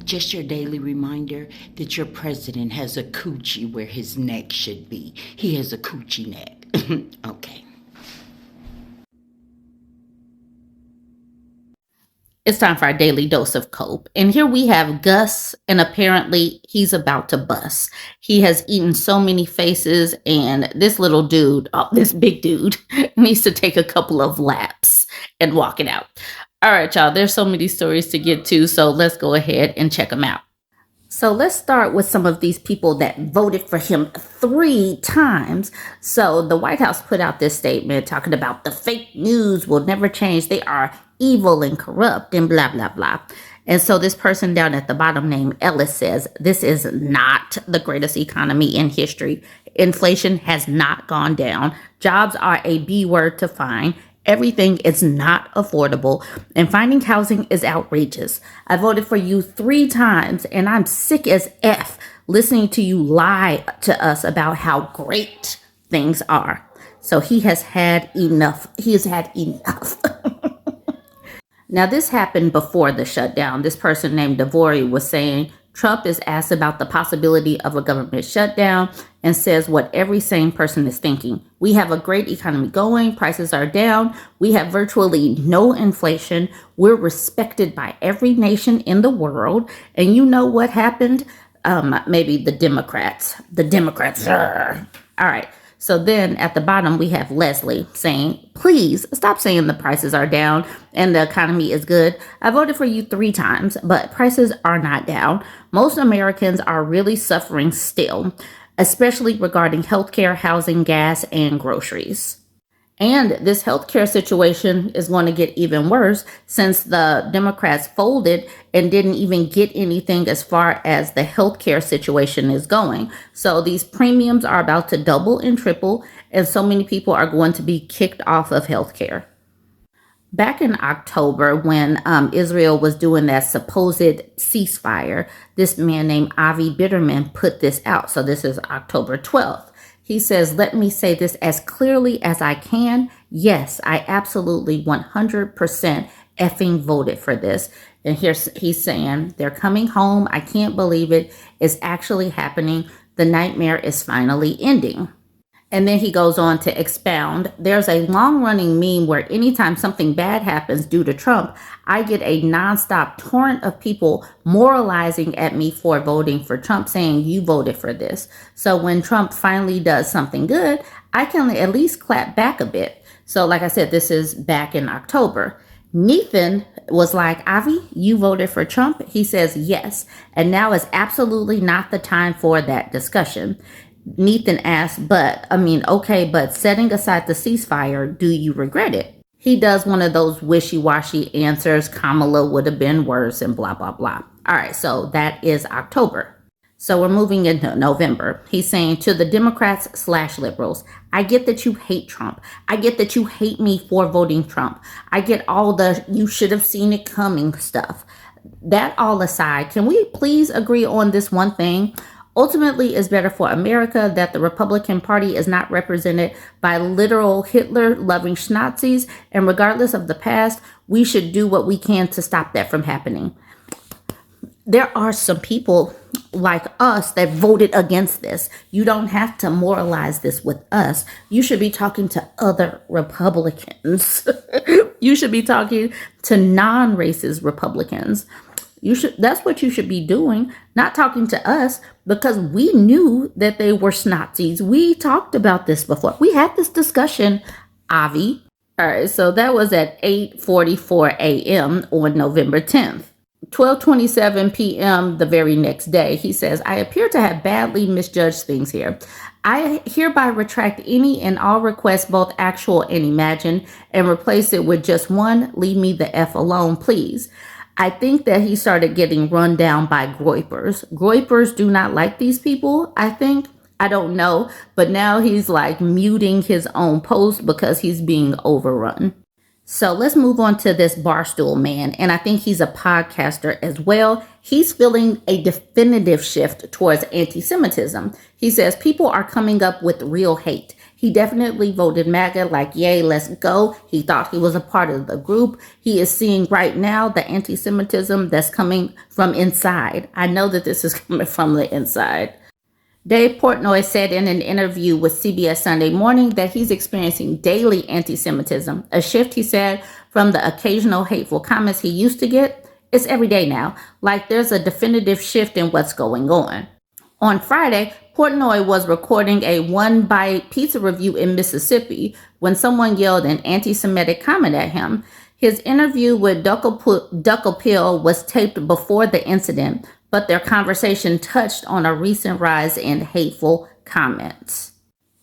Just your daily reminder that your president has a coochie where his neck should be. He has a coochie neck. Okay. It's time for our daily dose of cope. And here we have Gus, and apparently he's about to bust. He has eaten so many faces, and this little dude, this big dude, needs to take a couple of laps and walk it out. All right, y'all, there's so many stories to get to, so let's go ahead and check them out. So let's start with some of these people that voted for him 3 times. So the White House put out this statement talking about the fake news will never change. They are evil and corrupt and blah, blah, blah. And so this person down at the bottom named Ellis says, this is not the greatest economy in history. Inflation has not gone down. Jobs are a B word to find. Everything is not affordable, and finding housing is outrageous. I voted for you 3 times, and I'm sick as F listening to you lie to us about how great things are. So he has had enough. He has had enough. Now, this happened before the shutdown. This person named Devori was saying, Trump is asked about the possibility of a government shutdown and says what every sane person is thinking. We have a great economy going. Prices are down. We have virtually no inflation. We're respected by every nation in the world. And you know what happened? Maybe the Democrats. All right. So then at the bottom, we have Leslie saying, please stop saying the prices are down and the economy is good. I voted for you 3 times, but prices are not down. Most Americans are really suffering still, especially regarding healthcare, housing, gas, and groceries. And this healthcare situation is going to get even worse since the Democrats folded and didn't even get anything as far as the healthcare situation is going. So these premiums are about to double and triple, and so many people are going to be kicked off of healthcare. Back in October, when Israel was doing that supposed ceasefire, this man named Avi Bitterman put this out. So this is October 12th. He says, let me say this as clearly as I can. Yes, I absolutely 100% effing voted for this. And he's saying, they're coming home. I can't believe it. It's actually happening. The nightmare is finally ending. And then he goes on to expound. There's a long-running meme where anytime something bad happens due to Trump, I get a nonstop torrent of people moralizing at me for voting for Trump, saying you voted for this. So when Trump finally does something good, I can at least clap back a bit. So like I said, this is back in October. Nathan was like, Avi, you voted for Trump? He says yes. And now is absolutely not the time for that discussion. Nathan asked, but setting aside the ceasefire, do you regret it? He does one of those wishy-washy answers. Kamala would have been worse and blah, blah, blah. All right, so that is October. So we're moving into November. He's saying to the Democrats/liberals, I get that you hate Trump. I get that you hate me for voting Trump. I get all the you should have seen it coming stuff. That all aside, can we please agree on this one thing? Ultimately, it's better for America that the Republican Party is not represented by literal Hitler-loving schnazis, and regardless of the past, we should do what we can to stop that from happening. There are some people like us that voted against this. You don't have to moralize this with us. You should be talking to other Republicans. You should be talking to non-racist Republicans. That's what you should be doing, not talking to us, because we knew that they were Nazis. We talked about this before. We had this discussion, Avi. All right, so that was at 8:44 a.m. on November 10th. 12:27 p.m. the very next day, he says, I appear to have badly misjudged things here. I hereby retract any and all requests, both actual and imagined, and replace it with just one. Leave me the F alone, please. I think that he started getting run down by groypers. Groypers do not like these people, I think. I don't know. But now he's like muting his own post because he's being overrun. So let's move on to this Barstool man. And I think he's a podcaster as well. He's feeling a definitive shift towards anti-Semitism. He says people are coming up with real hate. He definitely voted MAGA, like, yay, let's go. He thought he was a part of the group. He is seeing right now the anti-Semitism that's coming from inside. I know that this is coming from the inside. Dave Portnoy said in an interview with CBS Sunday Morning that he's experiencing daily anti-Semitism, a shift, he said, from the occasional hateful comments he used to get. It's every day now, like there's a definitive shift in what's going on. On Friday, Portnoy was recording a one-bite pizza review in Mississippi when someone yelled an anti-Semitic comment at him. His interview with Ducklepill was taped before the incident, but their conversation touched on a recent rise in hateful comments.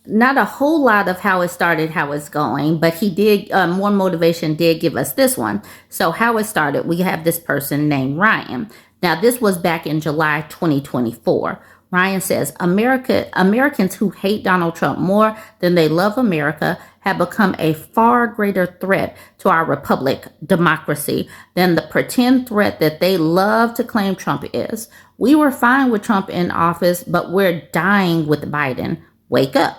Not a whole lot of how it started, how it's going, but he did, more motivation did give us this one. So how it started, we have this person named Ryan. Now, this was back in July 2024. Ryan says, Americans who hate Donald Trump more than they love America have become a far greater threat to our republic, democracy, than the pretend threat that they love to claim Trump is. We were fine with Trump in office, but we're dying with Biden. Wake up.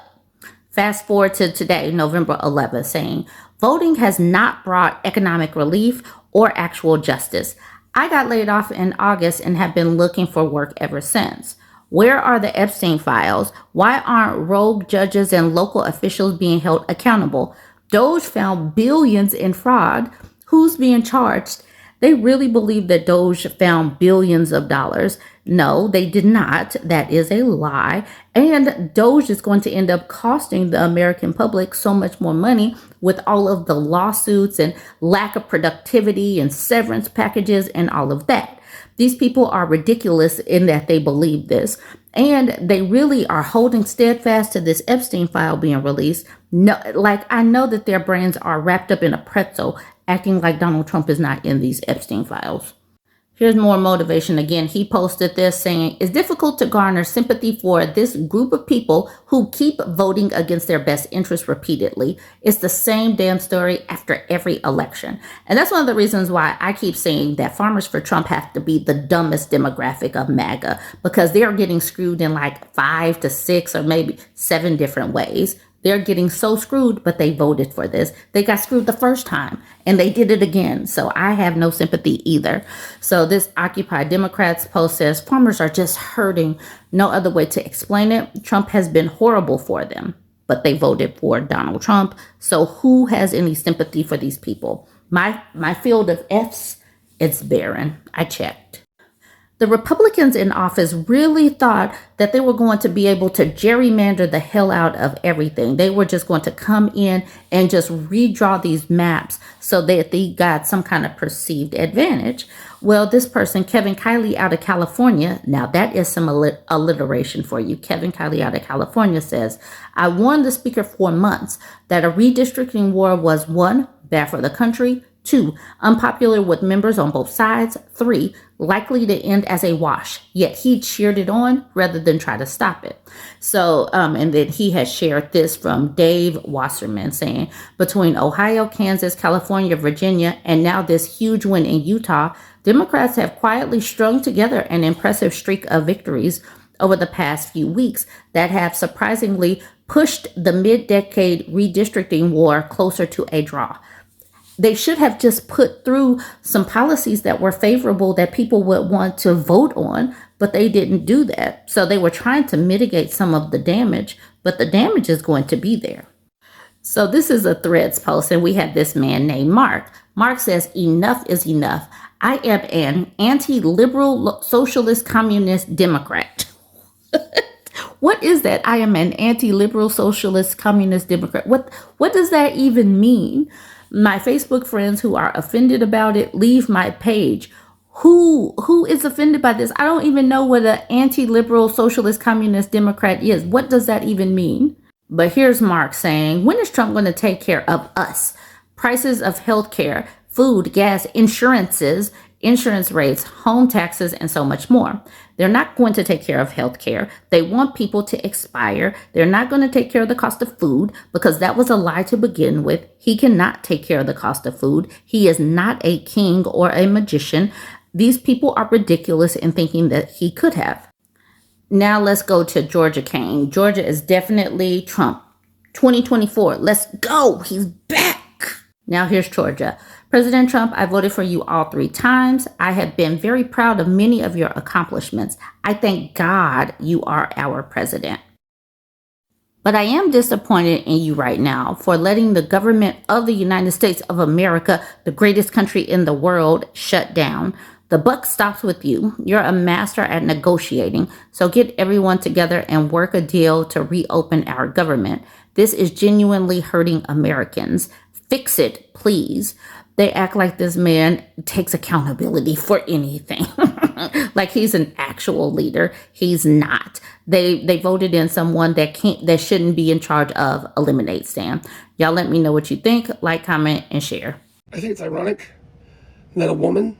Fast forward to today, November 11th, saying, voting has not brought economic relief or actual justice. I got laid off in August and have been looking for work ever since. Where are the Epstein files? Why aren't rogue judges and local officials being held accountable? Doge found billions in fraud. Who's being charged? They really believe that Doge found billions of dollars. No, they did not. That is a lie. And Doge is going to end up costing the American public so much more money with all of the lawsuits and lack of productivity and severance packages and all of that. These people are ridiculous in that they believe this. And they really are holding steadfast to this Epstein file being released. No, like, I know that their brains are wrapped up in a pretzel, acting like Donald Trump is not in these Epstein files. Here's more motivation again. He posted this saying, it's difficult to garner sympathy for this group of people who keep voting against their best interests repeatedly. It's the same damn story after every election. And that's one of the reasons why I keep saying that Farmers for Trump have to be the dumbest demographic of MAGA, because they are getting screwed in like 5 to 6 or maybe 7 different ways. They're getting so screwed, but they voted for this. They got screwed the first time and they did it again. So I have no sympathy either. So this Occupy Democrats post says farmers are just hurting. No other way to explain it. Trump has been horrible for them, but they voted for Donald Trump. So who has any sympathy for these people? My field of F's, it's barren. I checked. The Republicans in office really thought that they were going to be able to gerrymander the hell out of everything. They were just going to come in and just redraw these maps so that they got some kind of perceived advantage. Well, this person, Kevin Kiley out of California, now that is some alliteration for you. Kevin Kiley out of California says, I warned the speaker for months that a redistricting war was 1, bad for the country, 2, unpopular with members on both sides, 3, likely to end as a wash. Yet he cheered it on rather than try to stop it. So, and then he has shared this from Dave Wasserman saying, between Ohio, Kansas, California, Virginia, and now this huge win in Utah, Democrats have quietly strung together an impressive streak of victories over the past few weeks that have surprisingly pushed the mid-decade redistricting war closer to a draw. They should have just put through some policies that were favorable that people would want to vote on, but they didn't do that. So they were trying to mitigate some of the damage, but the damage is going to be there. So this is a Threads post, and we have this man named Mark. Mark says, enough is enough. I am an anti-liberal socialist communist Democrat. What is that? I am an anti-liberal socialist communist Democrat. What does that even mean? My Facebook friends who are offended about it, leave my page. Who is offended by this? I don't even know what an anti-liberal socialist communist Democrat is. What does that even mean? But here's Mark saying, when is Trump going to take care of us? Prices of healthcare, food, gas, insurance rates, home taxes, and so much more. They're not going to take care of healthcare. They want people to expire. They're not going to take care of the cost of food because that was a lie to begin with. He cannot take care of the cost of food. He is not a king or a magician. These people are ridiculous in thinking that he could have. Now let's go to Georgia Kane. Georgia is definitely Trump 2024. Let's go. He's back. Now here's Georgia. President Trump, I voted for you all 3 times. I have been very proud of many of your accomplishments. I thank God you are our president. But I am disappointed in you right now for letting the government of the United States of America, the greatest country in the world, shut down. The buck stops with you. You're a master at negotiating. So get everyone together and work a deal to reopen our government. This is genuinely hurting Americans. Fix it, please. They act like this man takes accountability for anything. Like he's an actual leader. He's not. They voted in someone that shouldn't be in charge of Eliminate Stan. Y'all let me know what you think. Like, comment, and share. I think it's ironic that a woman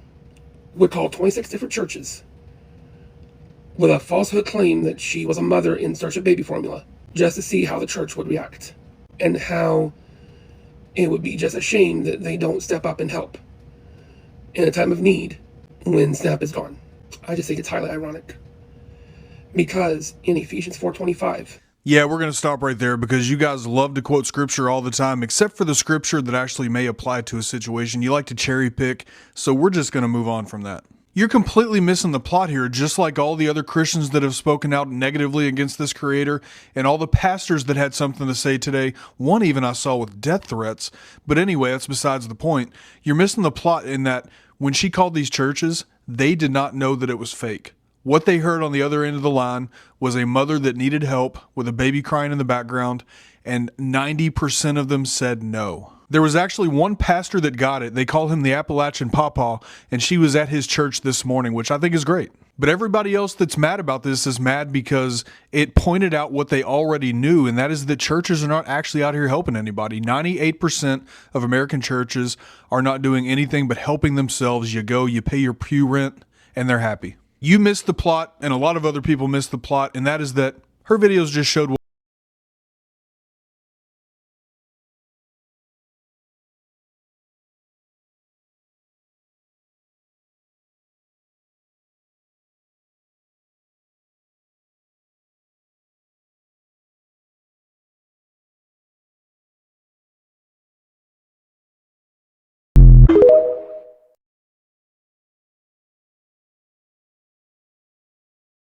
would call 26 different churches with a falsehood claim that she was a mother in search of baby formula just to see how the church would react and how it would be just a shame that they don't step up and help in a time of need when SNAP is gone. I just think it's highly ironic because in Ephesians 4:25. Yeah, we're going to stop right there because you guys love to quote scripture all the time, except for the scripture that actually may apply to a situation. You like to cherry pick, so we're just going to move on from that. You're completely missing the plot here, just like all the other Christians that have spoken out negatively against this creator and all the pastors that had something to say today. One even I saw with death threats. But anyway, that's besides the point. You're missing the plot in that when she called these churches, they did not know that it was fake. What they heard on the other end of the line was a mother that needed help with a baby crying in the background, and 90% of them said no. There was actually one pastor that got it. They call him the Appalachian Pawpaw, and she was at his church this morning, which I think is great. But everybody else that's mad about this is mad because it pointed out what they already knew, and that is that churches are not actually out here helping anybody. 98% of American churches are not doing anything but helping themselves. You go, you pay your pew rent, and they're happy. You missed the plot, and a lot of other people missed the plot, and that is that her videos just showed